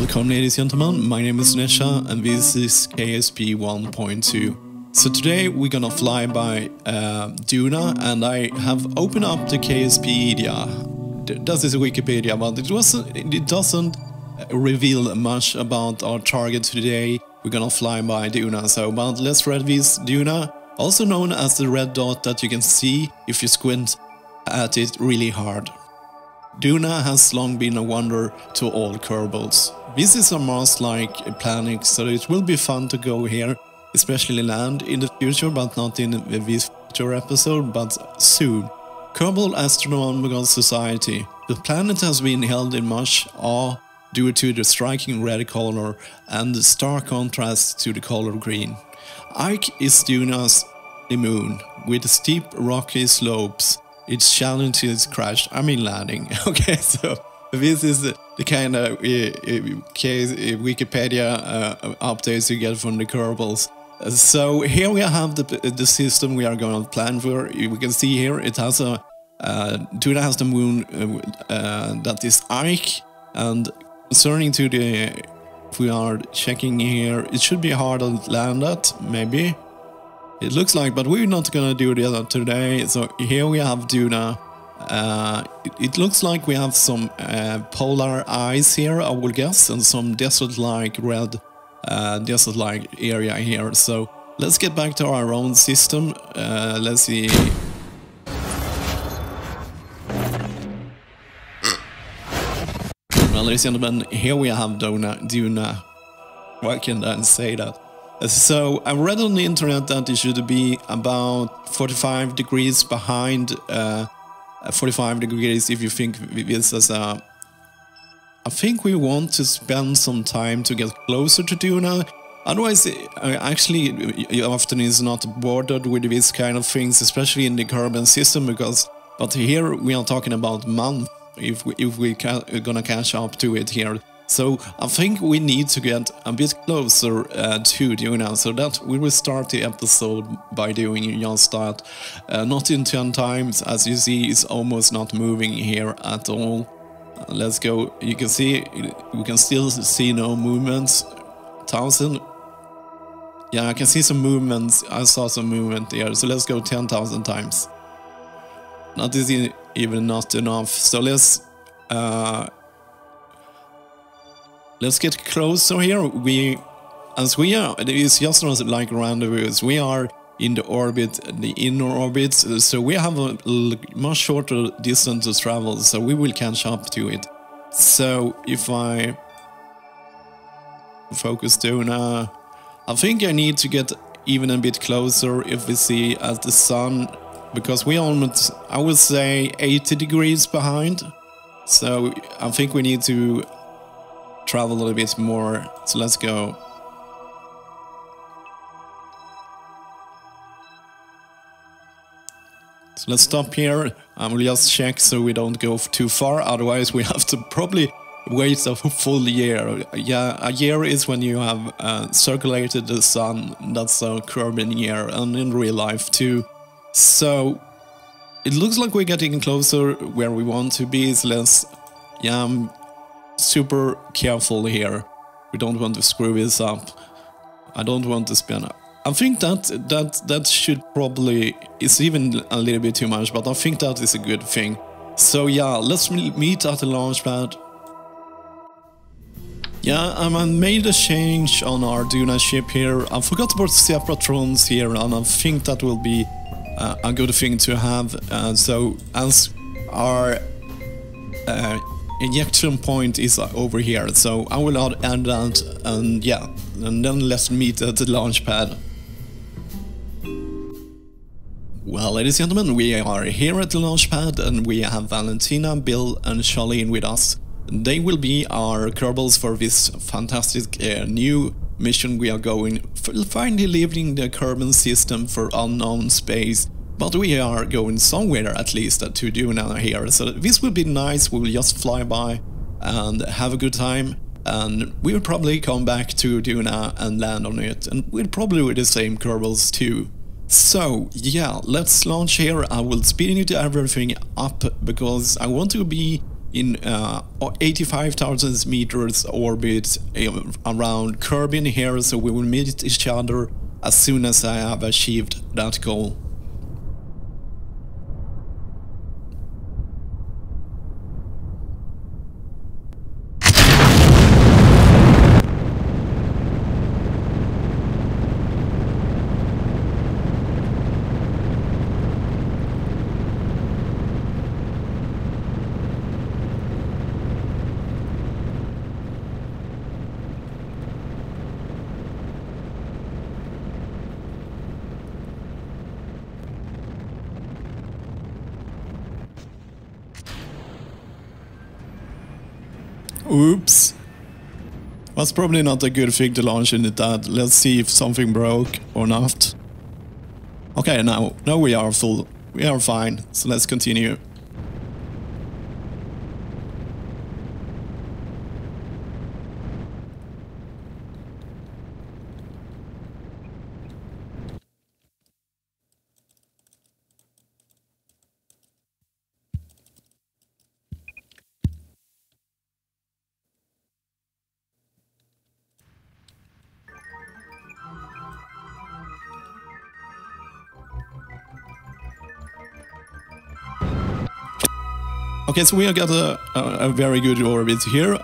Welcome ladies and gentlemen, my name is Nesha and this is KSP 1.2. So today we're gonna fly by Duna, and I have opened up the KSPedia. This is a Wikipedia, but it doesn't reveal much about our target today. We're gonna fly by Duna, but let's read this. Duna, also known as the red dot that you can see if you squint at it really hard. Duna has long been a wonder to all kerbals. This is a Mars-like planet, so it will be fun to go here, especially land in the future, but not in this future episode, but soon. Kerbal Astronomical Society. The planet has been held in much awe due to the striking red color and the stark contrast to the color green. Ike is Duna's moon, with steep rocky slopes. Its challenges crash, landing. Okay, so this is the kind of Wikipedia updates you get from the kerbals. So here we have the system we are going to plan for. We can see here it has a Duna has the moon that is Ike, and concerning to the, if we are checking here, it should be hard to land at, maybe. It looks like, but we're not gonna do that today. So here we have Duna. It looks like we have some polar ice here, I will guess, and some desert-like red desert-like area here. So let's get back to our own system. Let's see. Well, ladies and gentlemen, here we have Duna. Why can't I say that? So I read on the internet that it should be about 45 degrees behind, 45 degrees if you think this as a... I think we want to spend some time to get closer to Duna. Otherwise, actually, often is not bordered with these kind of things, especially in the Kerbal system, because... But here we are talking about months if we gonna catch up to it here. So I think we need to get a bit closer to Duna, so that we will start the episode by doing just that. Not in 10 times, as you see, it's almost not moving here at all. Let's go. You can see, we can still see no movements. 1,000. Yeah, I can see some movements. I saw some movement there. So let's go 10,000 times. That is even not enough. So let's get closer here. It is just not like rendezvous. We are in the orbit, the inner orbit, so we have a much shorter distance to travel, so we will catch up to it. So if I focus Duna, I think I need to get even a bit closer if we see as the sun, because we almost, I would say, 80 degrees behind. So I think we need to travel a little bit more, so let's go. So let's stop here. I will just check so we don't go too far, otherwise we have to probably wait a full year. Yeah, a year is when you have circulated the sun. That's a Kerbal year, and in real life too. So it looks like we're getting closer where we want to be, so let's... Yeah, I'm super careful here. We don't want to screw this up. I don't want to spin up. I think that should probably... It's even a little bit too much, but I think that is a good thing. So yeah, let's meet at the launch pad. Yeah, I made a change on our Duna ship here. I forgot about separatrons here, and I think that will be a good thing to have. So as our injection point is over here, so I will add that, and yeah, and then let's meet at the launch pad. Well, ladies and gentlemen, we are here at the launch pad, and we have Valentina, Bill and Charlene with us. They will be our kerbals for this fantastic new mission we are going, finally leaving the Kerbal system for unknown space. But we are going somewhere, at least, to Duna here. So this will be nice. We will just fly by and have a good time. And we'll probably come back to Duna and land on it. And we'll probably with the same kerbals too. So, yeah, let's launch here. I will speed everything up because I want to be in 85,000 meters orbit around Kerbin here, so we will meet each other as soon as I have achieved that goal. Oops. Was probably not a good thing to launch into that. Let's see if something broke or not. Okay, now we are full. We are fine. So let's continue. Okay, so we got a very good orbit here.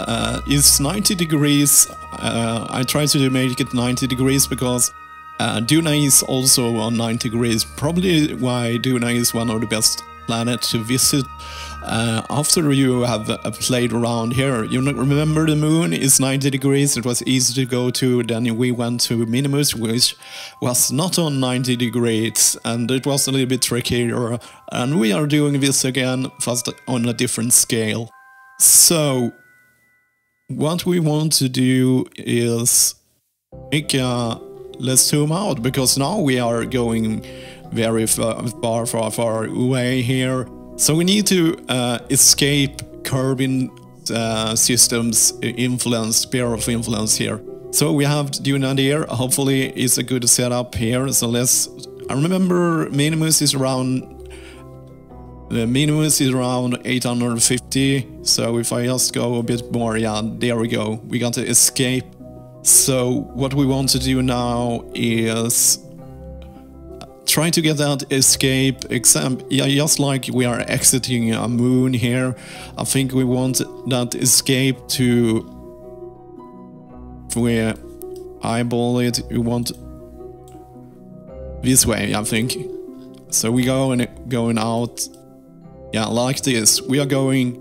It's 90 degrees. I try to make it 90 degrees because Duna is also on 90 degrees. Probably why Duna is one of the best planets to visit. After you have played around here, you remember the moon is 90 degrees. It was easy to go to. Then we went to Minimus, which was not on 90 degrees, and it was a little bit trickier. And we are doing this again, first on a different scale. So what we want to do is make let's zoom out, because now we are going very far away here. So we need to escape Kerbin systems influence, sphere of influence here. So we have Duna here. Hopefully it's a good setup here. So I remember Minimus is around 850. So if I just go a bit more, yeah, there we go. We got to escape. So what we want to do now is try to get that escape exam. Yeah, just like we are exiting a moon here. I think we want that escape to, if we eyeball it, we want this way, I think. So we going out, yeah, like this. We are going.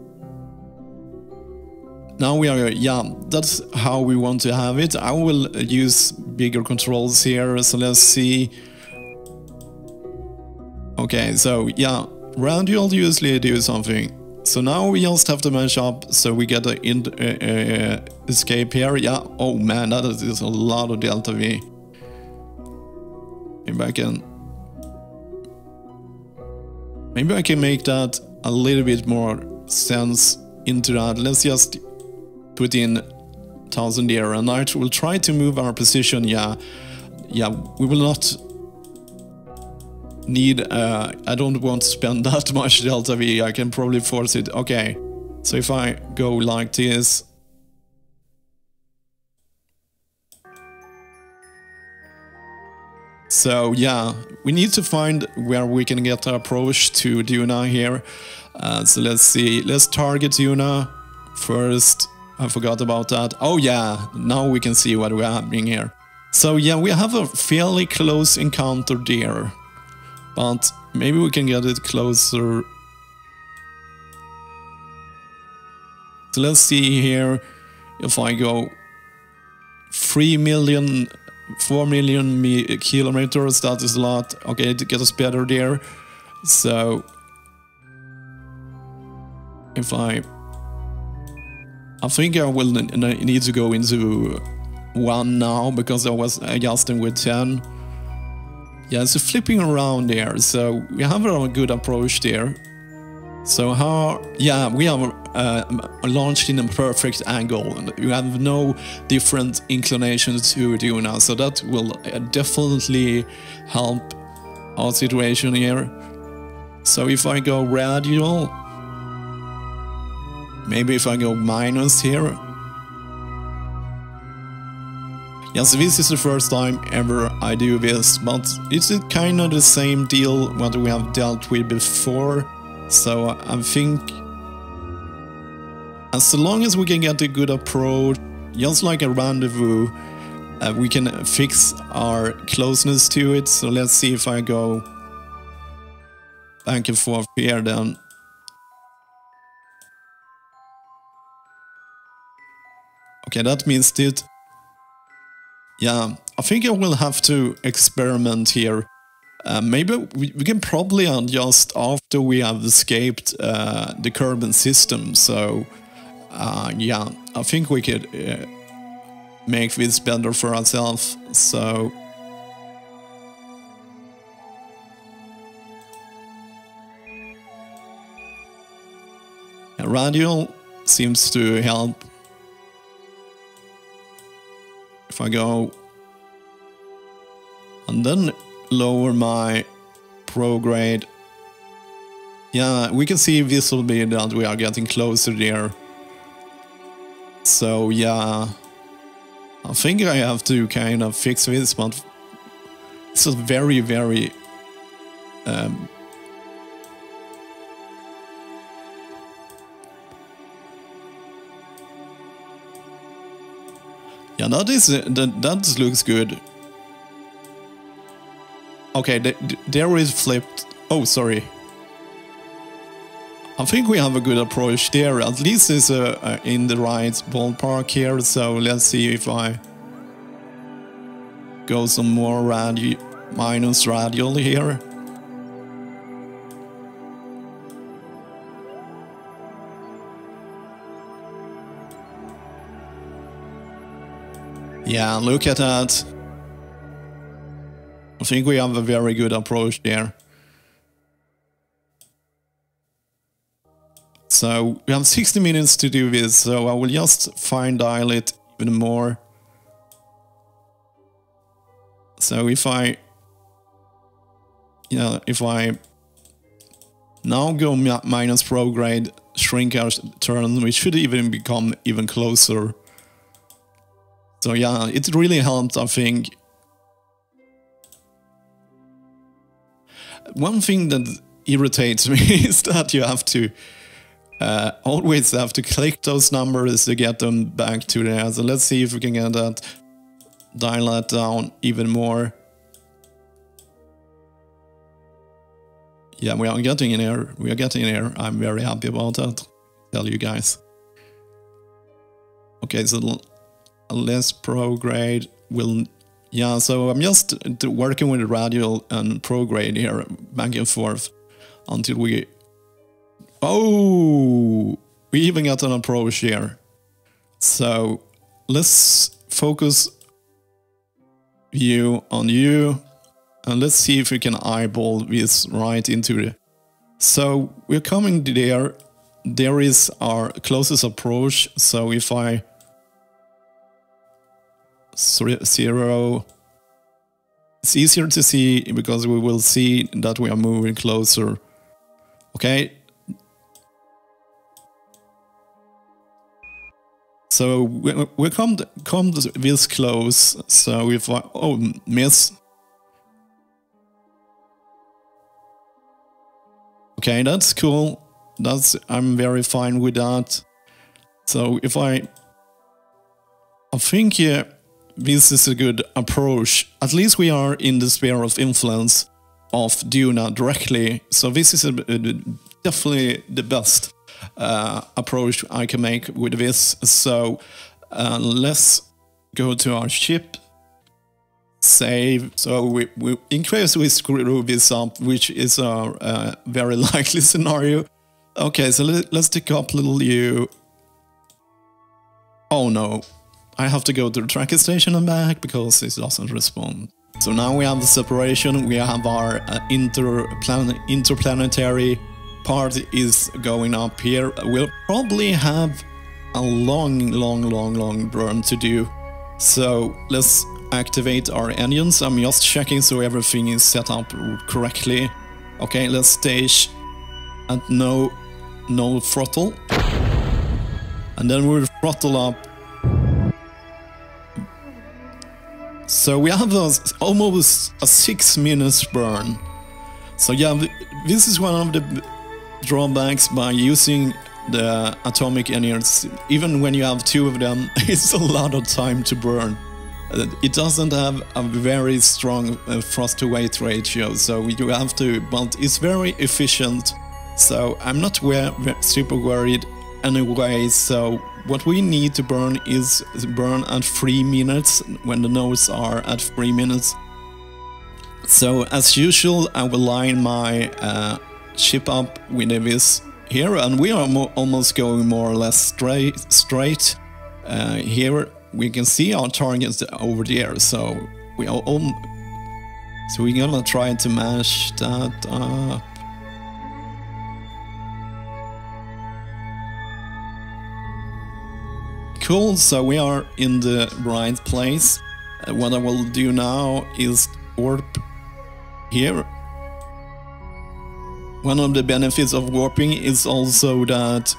Now we are, yeah, that's how we want to have it. I will use bigger controls here. So let's see. Okay, so yeah, radial usually do something. So now we just have to match up so we get an escape here. Yeah, oh man, that is a lot of delta V. Maybe I can make that a little bit more sense into that. Let's just put in 1000 here, and I will try to move our position. Yeah, we will not need, I don't want to spend that much delta V. I can probably force it. Okay, so if I go like this, so yeah, we need to find where we can get the approach to Duna here. So let's see, let's target Duna first. I forgot about that. Oh yeah, now we can see what we're having here. So yeah, we have a fairly close encounter there. But maybe we can get it closer. So let's see here. If I go 4 million kilometers, that is a lot. Okay, to get us better there. So if I think I will need to go into 1 now, because I was adjusting with 10. Yeah, so flipping around there, so we have a good approach there. So yeah, we are launched in a perfect angle, and we have no different inclinations to do now, so that will definitely help our situation here. So if I go radial, Maybe if I go minus here. Yes, this is the first time ever I do this, but it's kind of the same deal what we have dealt with before. So I think as long as we can get a good approach, just like a rendezvous, we can fix our closeness to it. So let's see if I go back and forth here then. Okay, that missed it. Yeah, I think I will have to experiment here. Maybe we can probably adjust after we have escaped the Kerbal system. So yeah, I think we could make this better for ourselves. So radio seems to help. If I go and then lower my prograde, yeah, we can see visibly that we are getting closer there. So yeah, I think I have to kind of fix this, but it's a very, very yeah, that looks good. Okay, there is flipped. Oh, sorry. I think we have a good approach there. At least it's in the right ballpark here. So let's see if I go some more minus radial here. Yeah, look at that. I think we have a very good approach there. So we have 60 minutes to do this, so I will just fine dial it even more. So if I now go minus prograde, shrink our turn, we should even become even closer. So yeah, it really helped, I think. One thing that irritates me is that you have to always have to click those numbers to get them back to there. So let's see if we can get that, dial that down even more. Yeah, we are getting in here. We are getting in here. I'm very happy about that. Tell you guys. Okay, so less prograde will, yeah, so I'm just working with radial and prograde here back and forth until we, oh, we even got an approach here. So let's focus view on you and let's see if we can eyeball this right into the, so we're coming there. There is our closest approach. So if I 0, it's easier to see because we will see that we are moving closer. Okay. So we come this close. So if I, oh, miss. Okay, that's cool. I'm very fine with that. So if I think, yeah, this is a good approach. At least we are in the sphere of influence of Duna directly. So this is definitely the best approach I can make with this. So let's go to our ship. Save. So we in case we screw this up, which is a very likely scenario. Okay, so let's take up little U. Oh no. I have to go to the tracking station and back because it doesn't respond. So now we have the separation, we have our interplanetary part is going up here. We'll probably have a long burn to do. So let's activate our engines. I'm just checking so everything is set up correctly. Okay, let's stage at no throttle. and then we'll throttle up. So we have almost a 6 minutes burn. So yeah, this is one of the drawbacks by using the atomic engines. Even when you have 2 of them, it's a lot of time to burn. It doesn't have a very strong thrust to weight ratio, so you have to, but it's very efficient. So I'm not super worried anyway. So what we need to burn is burn at 3 minutes when the nodes are at 3 minutes. So as usual, I will line my ship up with this here, and we are almost going more or less straight. Here we can see our targets over there, so we're gonna try to mash that up. Cool, so we are in the right place. What I will do now is warp here. One of the benefits of warping is also that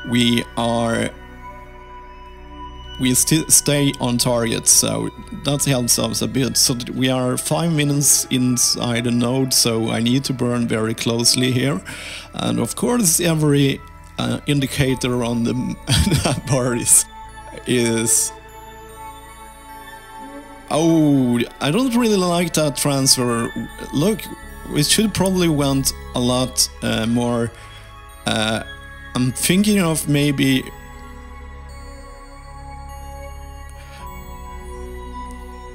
we stay on target, so that helps us a bit. So we are 5 minutes inside the node, so I need to burn very closely here. And of course every indicator on the bar is... Oh, I don't really like that transfer. Look, we should probably want a lot more. I'm thinking of maybe...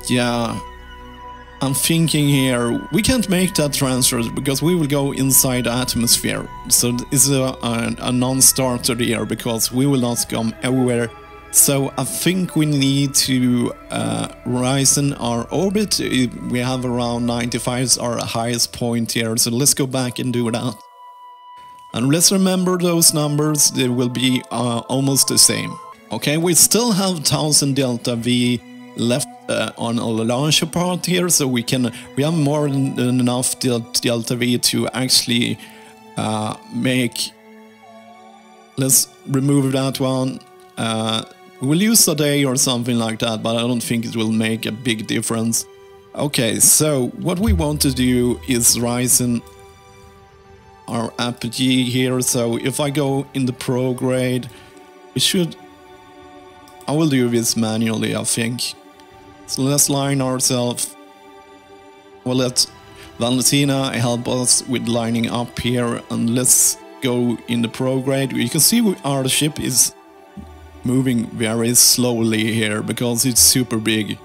Yeah, I'm thinking here, we can't make that transfer because we will go inside the atmosphere. So it's a non-starter here because we will not come everywhere. So I think we need to rise in our orbit. We have around 95 is our highest point here, so let's go back and do that. And let's remember those numbers, they will be almost the same. Okay, we still have 1000 delta V left on a launcher part here, so we have more than enough delta V to actually make... Let's remove that one. We'll use a day or something like that, but I don't think it will make a big difference. Okay, so what we want to do is rise in our apogee here. So if I go in the pro grade, I will do this manually, I think. So let's line ourselves. We'll let Valentina help us with lining up here, and let's go in the pro grade. You can see our ship is moving very slowly here because it's super big.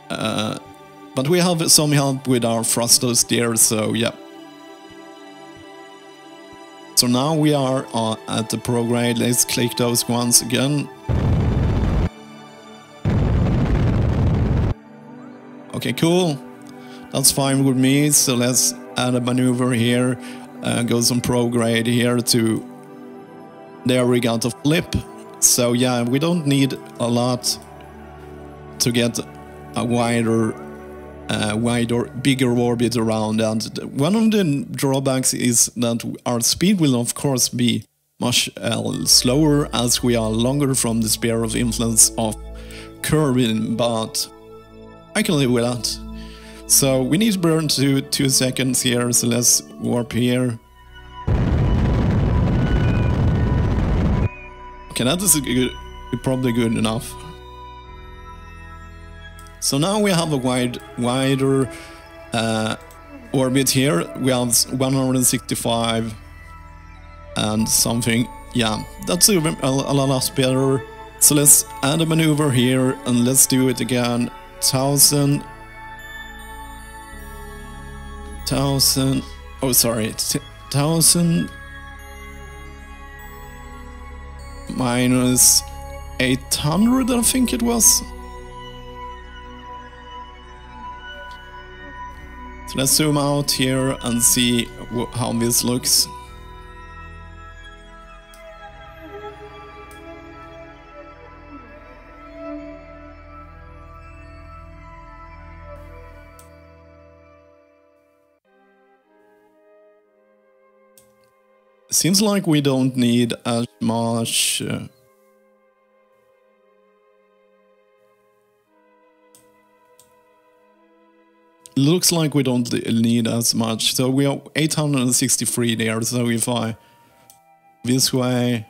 But we have some help with our thrusters there, so yeah. So now we are at the pro grade. Let's click those once again. Okay, cool. That's fine with me. So let's add a maneuver here. Go some pro grade here to... There we got a flip. So yeah, we don't need a lot to get a wider, bigger orbit around. And one of the drawbacks is that our speed will of course be much slower as we are longer from the sphere of influence of Kerbal, but I can live with that. So we need to burn 2 seconds here, so let's warp here. Okay, that is probably good enough. So now we have a wider orbit here. We have 165 and something. Yeah, that's a lot better. So let's add a maneuver here and let's do it again. 1000. Oh, sorry. 1000 minus 800, I think it was. So let's zoom out here and see how this looks. Seems like we don't need as much looks like we don't need as much. So we are 863 there. So if I this way.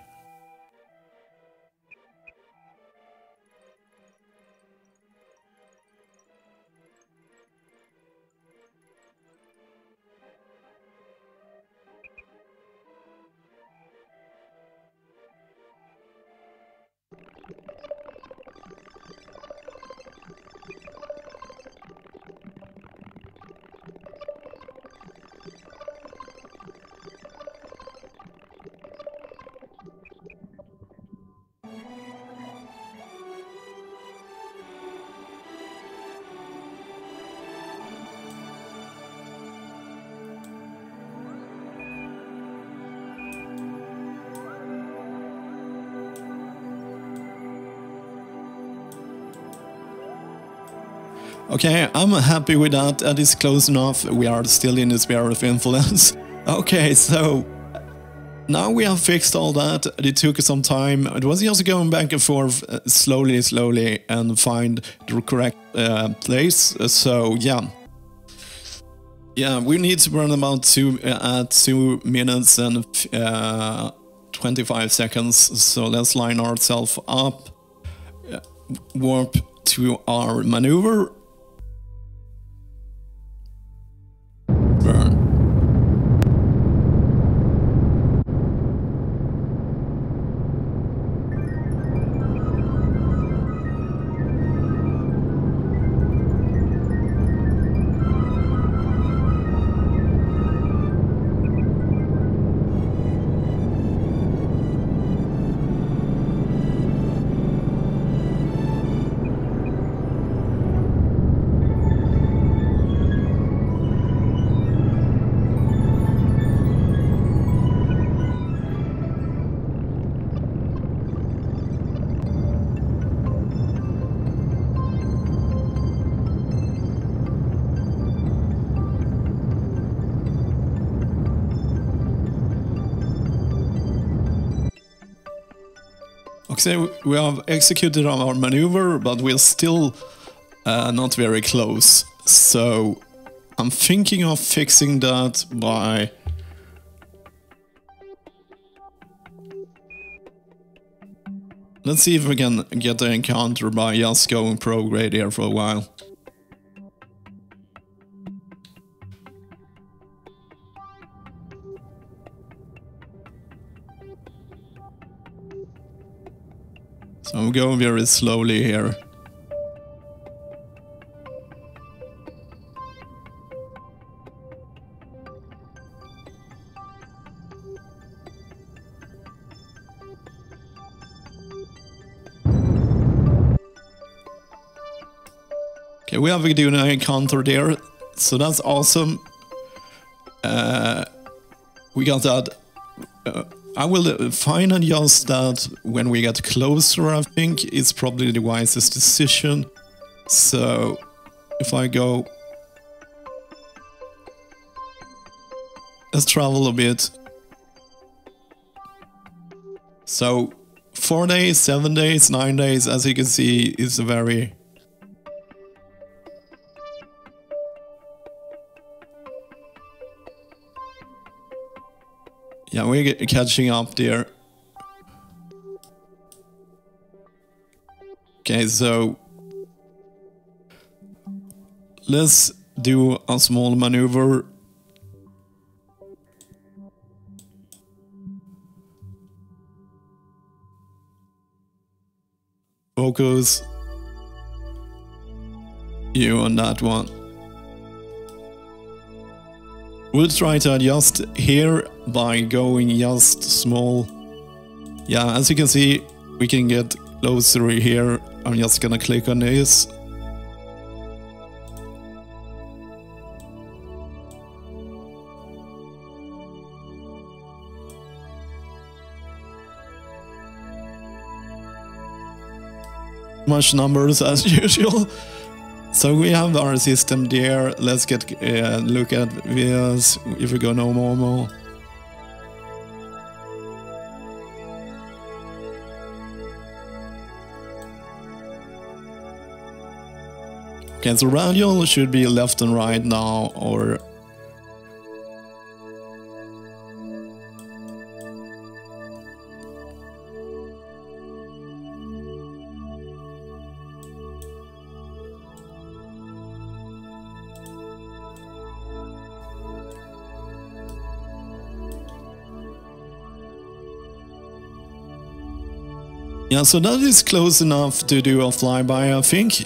Okay, I'm happy with that. That is close enough. We are still in the sphere of influence. Okay, so now we have fixed all that. It took some time. It was just going back and forth slowly and find the correct place. So yeah. Yeah, we need to run about 2 minutes and 25 seconds. So let's line ourselves up. Warp to our maneuver. Burn. Okay, we have executed our maneuver, but we're still not very close. So I'm thinking of fixing that by... Let's see if we can get the encounter by just going prograde here for a while. So I'm going very slowly here. Okay, we have a Duna encounter there, so that's awesome. We got that. I will fine adjust that when we get closer. I think it's probably the wisest decision. So if I go, let's travel a bit. So 4 days, 7 days, 9 days, as you can see, is a very... Yeah, we're catching up there. Okay, so let's do a small maneuver. Focus you on that one. We'll try to adjust here by going just small. Yeah, as you can see, we can get closer here. I'm just gonna click on this. Much numbers as usual. So we have our system there. Let's get look at this. If we go no normal. Okay, so radial should be left and right now, or... Yeah, so that is close enough to do a flyby, I think.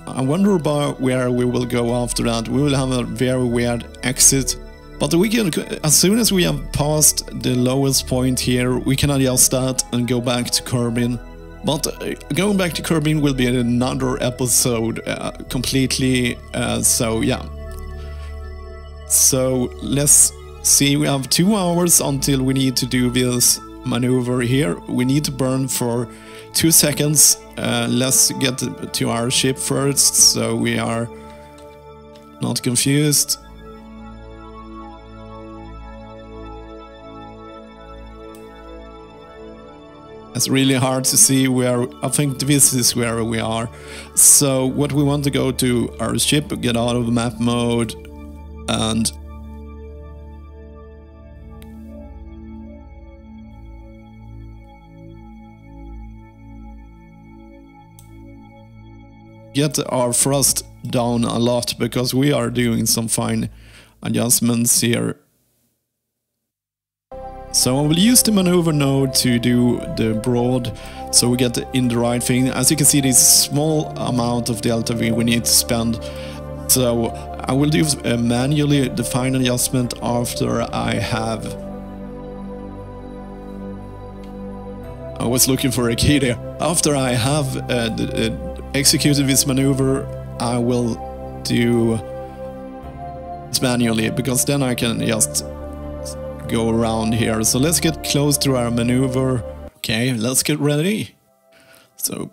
I wonder about where we will go after that. We will have a very weird exit. But we can, as soon as we have passed the lowest point here, we can adjust that and go back to Kerbin. But going back to Kerbin will be another episode completely, so yeah. So let's see, we have 2 hours until we need to do this maneuver here. We need to burn for 2 seconds. Let's get to our ship first, so we are not confused. It's really hard to see where. I think this is where we are. So what we want to go to our ship, get out of map mode, and get our thrust down a lot, because we are doing some fine adjustments here. So I will use the maneuver node to do the broad, so we get in the right thing. As you can see, this small amount of delta V we need to spend. So I will do manually the final adjustment after I have... I was looking for a key there. After I have executed this maneuver, I will do it manually, because then I can just go around here. So let's get close to our maneuver. Okay, let's get ready. So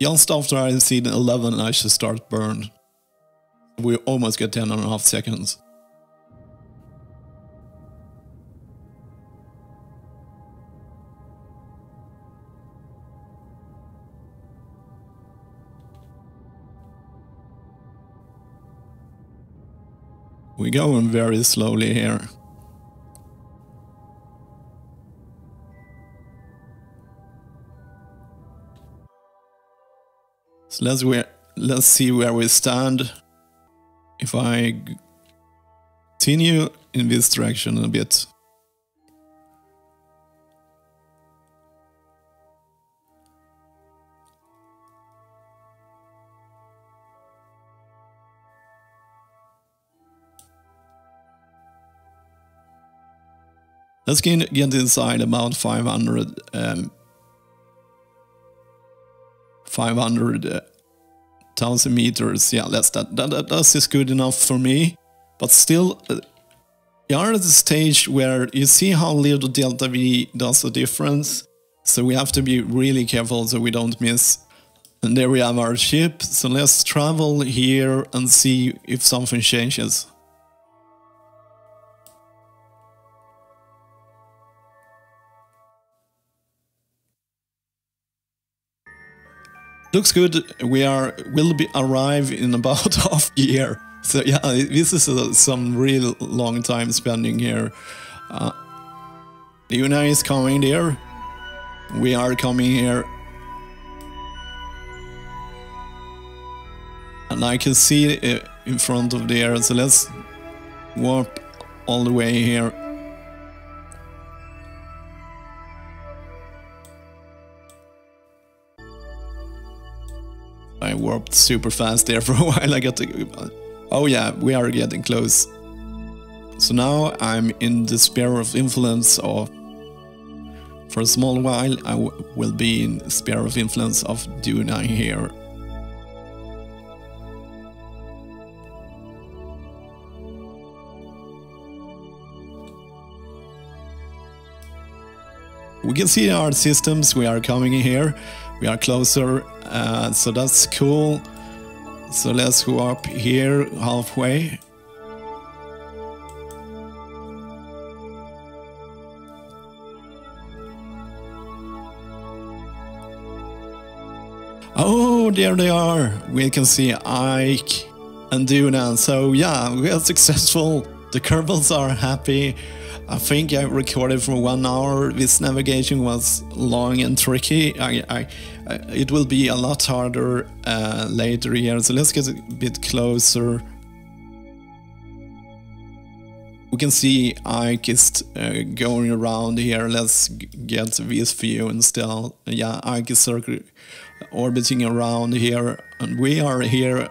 just after I see the 11, I should start burn. We almost get 10.5 seconds. We're going very slowly here. So let's see where we stand. If I continue in this direction a bit. Let's get inside about 500,000 meters. Yeah, that is good enough for me. But still, we are at the stage where you see how little delta V does a difference. So we have to be really careful so we don't miss. And there we have our ship. So let's travel here and see if something changes. Looks good. We will arrive in about half a year. So yeah, this is some real long time spending here. Duna is coming there. We are coming here. And I can see it in front of there. So let's warp all the way here. I warped super fast there for a while. I got to... Oh yeah, we are getting close. So now I'm in the sphere of influence of... For a small while I will be in the sphere of influence of Duna here. We can see our systems, we are coming here. We are closer, so that's cool. So let's go up here halfway. Oh, oh, there they are. We can see Ike and Duna. So yeah, we are successful. The Kerbals are happy. I think I recorded for 1 hour. This navigation was long and tricky. It will be a lot harder later here. So let's get a bit closer. We can see Ike is going around here. Let's get this view instead. Yeah, Ike is orbiting around here, and we are here.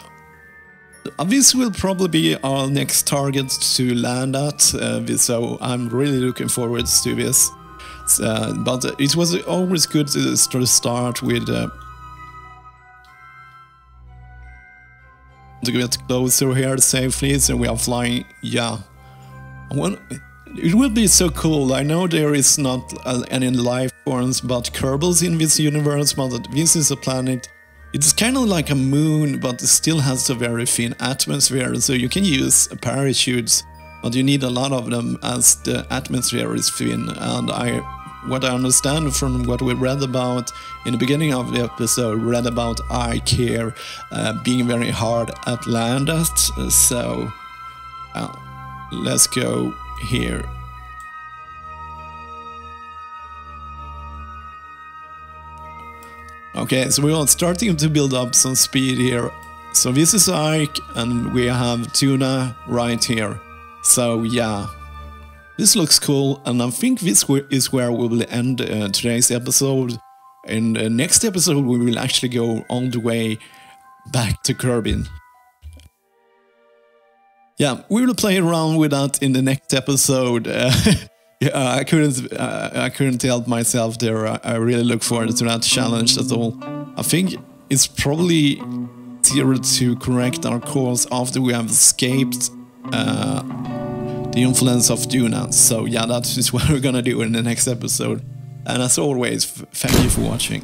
This will probably be our next target to land at, so I'm really looking forward to this. But it was always good to start with to get closer here safely, so we are flying, yeah. Well, it will be so cool. I know there is not any life forms but Kerbals in this universe, but this is a planet. It's kind of like a moon, but it still has a very thin atmosphere, so you can use parachutes, but you need a lot of them as the atmosphere is thin. And what I understand from what we read about in the beginning of the episode, read about Ike here being very hard at land at, so let's go here. Okay, so we are starting to build up some speed here. So this is Ike, and we have Duna right here. So yeah, this looks cool, and I think this is where we will end today's episode. In the next episode we will actually go all the way back to Kerbin. Yeah, we will play around with that in the next episode. Yeah, I couldn't help myself there. I really look forward to that challenge at all. I think it's probably easier to correct our course after we have escaped the influence of Duna. So yeah, that is what we're gonna do in the next episode. And as always, thank you for watching.